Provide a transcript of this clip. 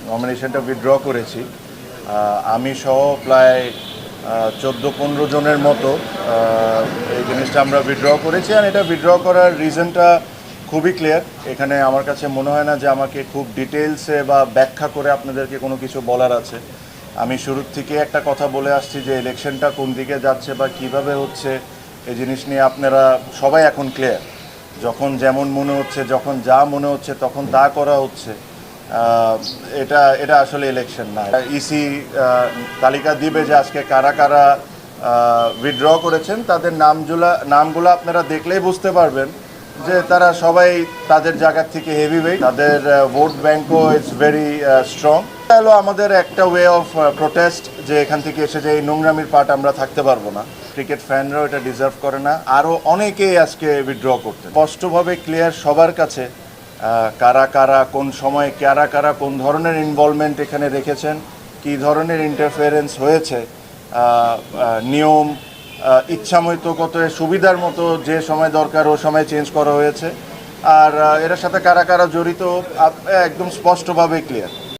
নমিনেশনটা withdraw করেছি। আমি সহ প্রায় 14-15 জনের মতো এই জিনিসটা আমরা উইথড্র করেছি। আর এটা উইথড্র করার রিজনটা খুবই ক্লিয়ার। এখানে আমার কাছে মনে হয় না যে আমাকে খুব ডিটেলসে বা ব্যাখ্যা করে আপনাদেরকে কোনো কিছু বলার আছে। আমি শুরুর থেকে একটা কথা বলে আসছি যে ইলেকশনটা কোন দিকে যাচ্ছে বা কিভাবে হচ্ছে এই জিনিস নিয়ে আপনারা সবাই এখন ক্লিয়ার। যখন যেমন মনে হচ্ছে, যখন যা মনে হচ্ছে তখন তা করা হচ্ছে। এটা এটা আসলে ইলেকশন না। ইসি তালিকা দিবে যে আজকে কারা কারা উইথড্র করেছেন, তাদের নামগুলো আপনারা দেখলেই বুঝতে পারবেন যে তারা সবাই তাদের জায়গা থেকে হেভি ওয়েট, তাদের ভোট ব্যাঙ্কও ইজ ভেরি স্ট্রং। এটা হলো আমাদের একটা ওয়ে অফ প্রোটেস্ট, যে এখান থেকে এসে যে এই নোংরামির পার্ট আমরা থাকতে পারবো না। ক্রিকেট ফ্যানরাও এটা ডিজার্ভ করে না। আরও অনেকেই আজকে উইথড্র করতে স্পষ্টভাবে ক্লিয়ার সবার কাছে কারা কারা কোন সময় কারা কারা কোন ধরনের ইনভলভমেন্ট এখানে রেখেছেন, কী ধরনের ইন্টারফেয়ারেন্স হয়েছে, নিয়ম ইচ্ছামতো কত সুবিধার মতো যে সময় দরকার ও সময় চেঞ্জ করা হয়েছে। আর এর সাথে কারা কারা জড়িত একদম স্পষ্টভাবে ক্লিয়ার।